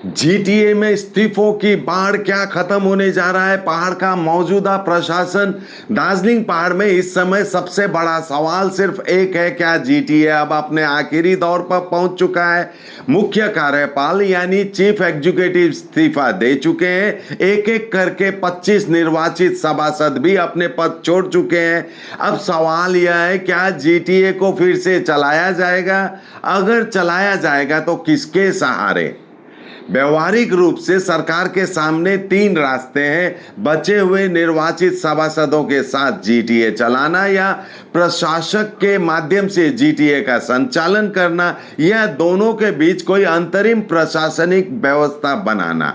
GTA में इस्तीफों की बाढ़, क्या खत्म होने जा रहा है पहाड़ का मौजूदा प्रशासन? दार्जिलिंग पहाड़ में इस समय सबसे बड़ा सवाल सिर्फ एक है, क्या जीटीए अब अपने आखिरी दौर पर पहुंच चुका है? मुख्य कार्यपाल यानी चीफ एग्जीक्यूटिव इस्तीफा दे चुके हैं। एक एक करके 25 निर्वाचित सभासद भी अपने पद छोड़ चुके हैं। अब सवाल यह है, क्या जीटीए को फिर से चलाया जाएगा? अगर चलाया जाएगा तो किसके सहारे? व्यवहारिक रूप से सरकार के सामने तीन रास्ते हैं: बचे हुए निर्वाचित सभासदों के साथ जीटीए चलाना, या प्रशासक के माध्यम से जीटीए का संचालन करना, या दोनों के बीच कोई अंतरिम प्रशासनिक व्यवस्था बनाना।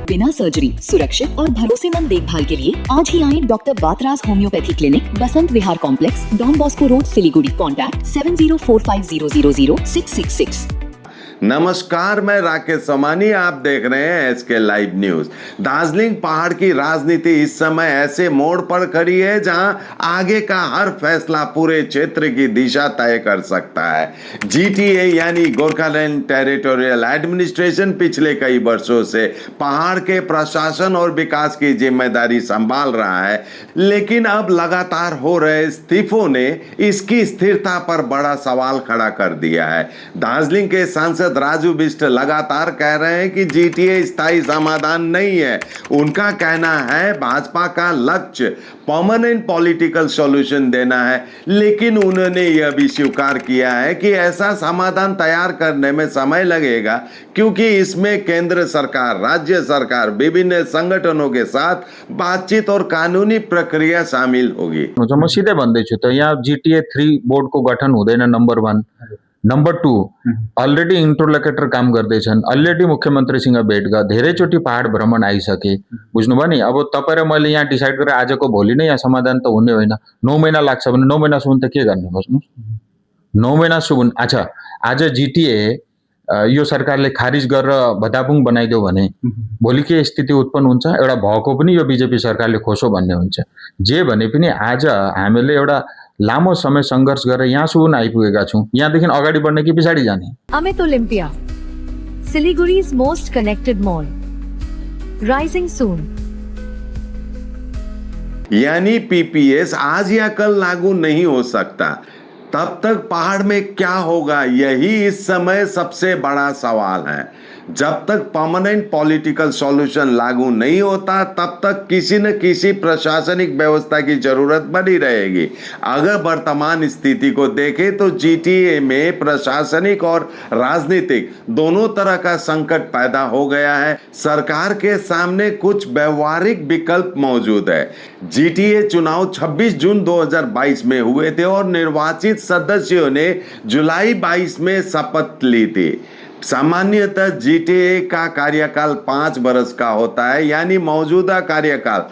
बिना सर्जरी सुरक्षित और भरोसेमंद देखभाल के लिए आज ही आए doctor Batraj homeopathy clinic, Basant Vihar complex, Don Bosco road, Siliguri. Contact 7045000666। नमस्कार, मैं राकेश समानी, आप देख रहे हैं एसके लाइव न्यूज। दार्जिलिंग पहाड़ की राजनीति इस समय ऐसे मोड़ पर खड़ी है जहां आगे का हर फैसला पूरे क्षेत्र की दिशा तय कर सकता है। जीटीए यानी गोरखालैंड टेरिटोरियल एडमिनिस्ट्रेशन पिछले कई वर्षों से पहाड़ के प्रशासन और विकास की जिम्मेदारी संभाल रहा है, लेकिन अब लगातार हो रहे इस्तीफों ने इसकी स्थिरता पर बड़ा सवाल खड़ा कर दिया है। दार्जिलिंग के सांसद राजू बिष्ट लगातार कह रहे हैं कि जीटीए स्थायी समाधान नहीं है। उनका कहना है भाजपा का लक्ष्य परमानेंट पॉलिटिकल सॉल्यूशन देना है, लेकिन उन्होंने यह भी स्वीकार किया है कि ऐसा समाधान तैयार करने में समय लगेगा, क्योंकि इसमें केंद्र सरकार, राज्य सरकार, विभिन्न संगठनों के साथ बातचीत और कानूनी प्रक्रिया शामिल होगी। म सीधै भन्दैछु त यहाँ जीटीए 3 बोर्डको गठन हुँदैन, नम्बर 1। नम्बर 2, अलरेडी इन्टरलोकेटर काम गर्दैछन्, अलरेडी मुख्यमन्त्रीसँग भेट ग धेरैचोटि पहाड भ्रमण आइसके। बुझ्नुभयो नि? अब तपाईँ र मैले यहाँ डिसाइड गरेर आजको भोलि नै यहाँ समाधान त हुने होइन। 9 महिना लाग्छ भने 9 महिनासम्म त के गर्ने? बस्नुहोस्, 9 महिनासम्म। अच्छा, आज जीटीए यो सरकारले खारिज गरेर भतापुङ बनाइदियो भने भोलि के स्थिति उत्पन्न हुन्छ? एउटा भएको पनि यो बिजेपी सरकारले खोसो भन्ने हुन्छ। जे भने पनि आज हामीले एउटा लामो समय संघर्ष गरेर यहाँसम्म आइपुगेका छौं। यहाँदेखि अगाडि बढ्ने कि पछाडि जाने? Amit Olympia, Siliguri's most connected mall, rising soon। यानी पीपीएस आज या कल लागू नहीं हो सकता। तब तक पहाड़ में क्या होगा, यही इस समय सबसे बड़ा सवाल है। जब तक परमानेंट पॉलिटिकल सॉल्यूशन लागू नहीं होता, तब तक किसी न किसी प्रशासनिक व्यवस्था की जरूरत बनी रहेगी। अगर वर्तमान स्थिति को देखें तो जीटीए में प्रशासनिक और राजनीतिक दोनों तरह का संकट पैदा हो गया है। सरकार के सामने कुछ व्यवहारिक विकल्प मौजूद है। जीटीए चुनाव 26 जून 2022 में हुए थे और निर्वाचित सदस्यों ने जुलाई 22 में शपथ ली थी। सामान्यतः जीटीए का कार्यकाल 5 वर्ष का होता है, यानी मौजूदा कार्यकाल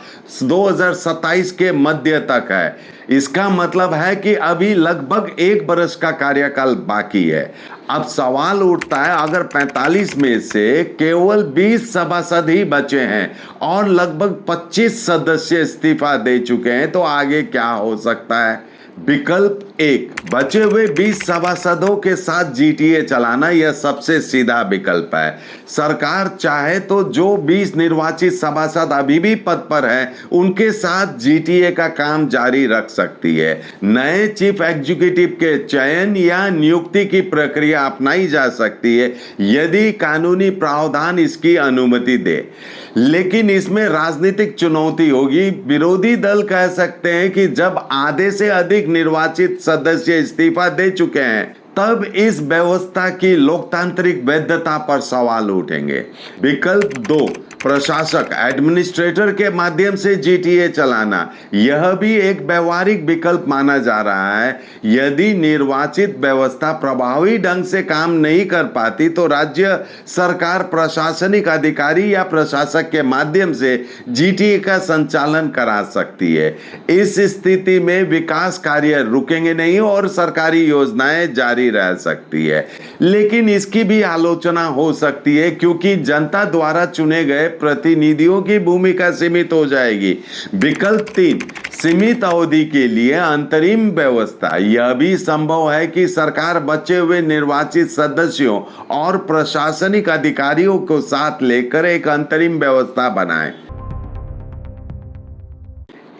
2027 के मध्य तक है। इसका मतलब है कि अभी लगभग 1 वर्ष का कार्यकाल बाकी है। अब सवाल उठता है, अगर 45 में से केवल 20 सभासद ही बचे हैं और लगभग 25 सदस्य इस्तीफा दे चुके हैं, तो आगे क्या हो सकता है? विकल्प 1, बचे हुए 20 सभासदों के साथ जीटीए चलाना, यह सबसे सीधा विकल्प है। सरकार चाहे तो जो 20 निर्वाचित सभासद अभी भी पद पर हैं, उनके साथ जीटीए का काम जारी रख सकती है। नए चीफ एग्जीक्यूटिव के चयन या नियुक्ति की प्रक्रिया अपनाई जा सकती है, यदि कानूनी प्रावधान इसकी अनुमति दे। लेकिन इसमें राजनीतिक चुनौती होगी। विरोधी दल कह सकते हैं कि जब आधे से अधिक निर्वाचित सदस्य इस्तीफा दे चुके हैं, तब इस व्यवस्था की लोकतांत्रिक वैधता पर सवाल उठेंगे। विकल्प 2, प्रशासक एडमिनिस्ट्रेटर के माध्यम से जीटीए चलाना, यह भी एक व्यवहारिक विकल्प माना जा रहा है। यदि निर्वाचित व्यवस्था प्रभावी ढंग से काम नहीं कर पाती, तो राज्य सरकार प्रशासनिक अधिकारी या प्रशासक के माध्यम से जीटीए का संचालन करा सकती है। इस स्थिति में विकास कार्य रुकेंगे नहीं और सरकारी योजनाएं जारी रह सकती है। लेकिन इसकी भी आलोचना हो सकती है, क्योंकि जनता द्वारा चुने गए प्रतिनिधियों की भूमिका सीमित हो जाएगी। विकल्प 3, सीमित अवधि के लिए अंतरिम व्यवस्था। यह भी संभव है कि सरकार बचे हुए निर्वाचित सदस्यों और प्रशासनिक अधिकारियों को साथ लेकर एक अंतरिम व्यवस्था बनाए।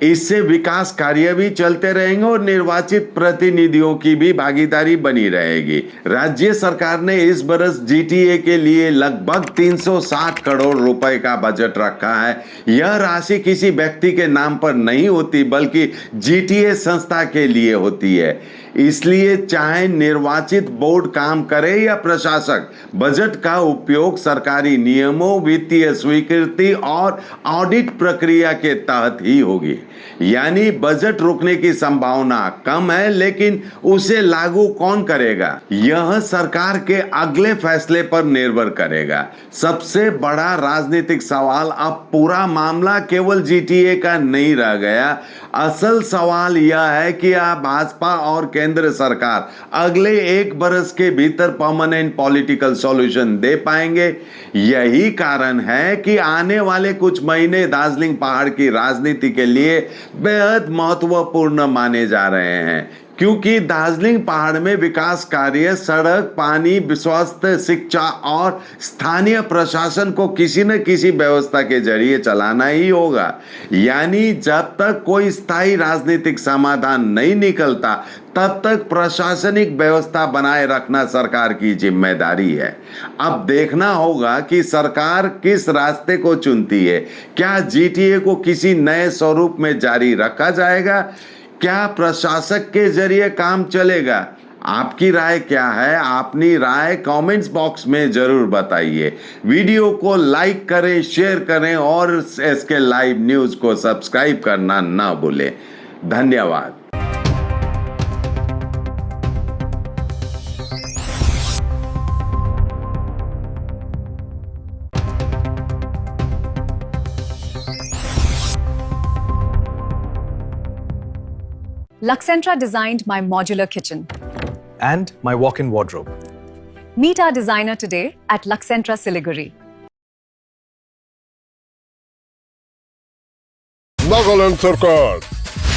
इससे विकास कार्य भी चलते रहेंगे और निर्वाचित प्रतिनिधियों की भी भागीदारी बनी रहेगी। राज्य सरकार ने इस बरस जीटीए के लिए लगभग 360 करोड़ रुपए का बजट रखा है। यह राशि किसी व्यक्ति के नाम पर नहीं होती बल्कि जीटीए संस्था के लिए होती है। इसलिए चाहे निर्वाचित बोर्ड काम करे या प्रशासक, बजट का उपयोग सरकारी नियमों, वित्तीय स्वीकृति और ऑडिट प्रक्रिया के तहत ही होगी। यानी बजट रुकने की संभावना कम है, लेकिन उसे लागू कौन करेगा यह सरकार के अगले फैसले पर निर्भर करेगा। सबसे बड़ा राजनीतिक सवाल, अब पूरा मामला केवल जीटीए का नहीं रह गया। असल सवाल यह है कि आप भाजपा और केंद्र सरकार अगले 1 बरस के भीतर परमानेंट पॉलिटिकल सॉल्यूशन दे पाएंगे। यही कारण है कि आने वाले कुछ महीने दार्जिलिंग पहाड़ की राजनीति के लिए बेहद महत्वपूर्ण माने जा रहे हैं, क्योंकि दार्जिलिंग पहाड़ में विकास कार्य, सड़क, पानी, स्वास्थ्य, शिक्षा और स्थानीय प्रशासन को किसी न किसी व्यवस्था के जरिए चलाना ही होगा। यानी जब तक कोई स्थायी राजनीतिक समाधान नहीं निकलता, तब तक प्रशासनिक व्यवस्था बनाए रखना सरकार की जिम्मेदारी है। अब देखना होगा कि सरकार किस रास्ते को चुनती है। क्या जीटीए को किसी नए स्वरूप में जारी रखा जाएगा? क्या प्रशासक के जरिए काम चलेगा? आपकी राय क्या है? अपनी राय कमेंट्स बॉक्स में जरूर बताइए। वीडियो को लाइक करें, शेयर करें और एसके लाइव न्यूज को सब्सक्राइब करना ना भूलें। धन्यवाद। Luxentra designed my modular kitchen and my walk-in wardrobe. Meet our designer today at Luxentra Siliguri. Nagaland सरकार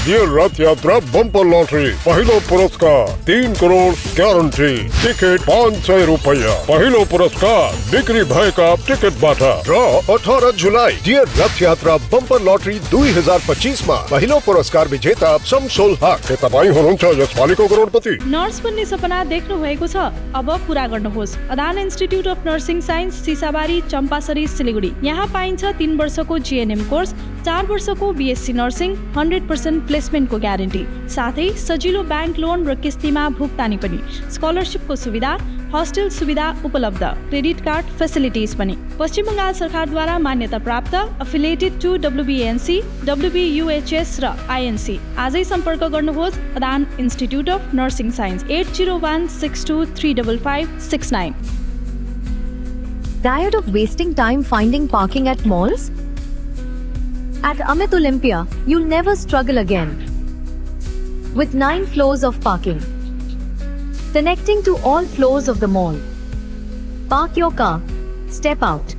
ये रथ यात्रा बम्पर लॉटरी पहलो पुरस्कार 3 करोड़ गारंटी टिकट 500 रुपया पहलो पुरस्कार बिक्री भय का टिकट बाटा ड्रॉ 18 जुलाई डियर रथ यात्रा बम्पर लॉटरी 2025 में पहलो पुरस्कार विजेता शमसोल हक के तपाई हुनुहुन्छ यसपालिको करोडपति। नर्स बन्ने सपना देख्नु भएको छ, अब पूरा गर्नुहोस्। Adan institute of nursing science, Sisabari, Champasari, Siliguri. यहाँ पाइन्छ 3 वर्षको जीएनएम कोर्स, 4 वर्षको बीएससी नर्सिङ, 100% प्लेसमेन्टको ग्यारेन्टी, साथै सजिलो ब्याङ्क लोन र किस्तीमा भुक्तानी पनि, स्कलरसिपको सुविधा, हस्टेल सुविधा उपलब्ध, क्रेडिट कार्ड फेसिलिटिज पनि। पश्चिम बङ्गाल सरकारद्वारा मान्यता प्राप्त, एफिलिएटेड टु डब्ल्युबिएनसी, डब्ल्युबियुएचएस र आइएनसी। आजै सम्पर्क गर्नुहोस् Adan institute of nursing science 8016235569। Tired of wasting time finding parking at malls? At Amit Olympia, you'll never struggle again. With 9 floors of parking, connecting to all floors of the mall. Park your car, step out,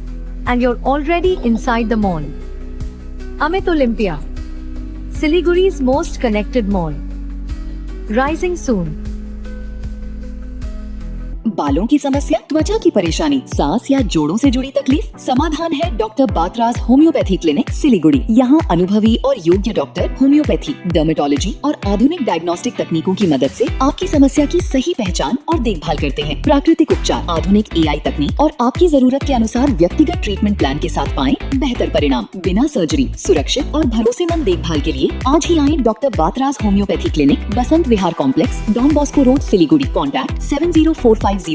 and you're already inside the mall. Amit Olympia, Siliguri's most connected mall. Rising soon. बालों की समस्या, त्वचा की परेशानी, सांस या जोड़ों से जुड़ी तकलीफ, समाधान है doctor Batraj homeopathy clinic Siliguri. यहाँ अनुभवी और योग्य डॉक्टर होम्योपैथी, डर्मेटोलॉजी और आधुनिक डायग्नोस्टिक तकनीकों की मदद से आपकी समस्या की सही पहचान और देखभाल करते हैं। प्राकृतिक उपचार, आधुनिक एआई तकनीक और आपकी जरूरत के अनुसार व्यक्तिगत ट्रीटमेंट प्लान के साथ पाएं बेहतर परिणाम। बिना सर्जरी, सुरक्षित और भरोसेमंद देखभाल के लिए आज ही आए doctor Batraj homeopathy clinic, Basant Vihar complex, Don Bosco road, Siliguri. Contact 7045000666।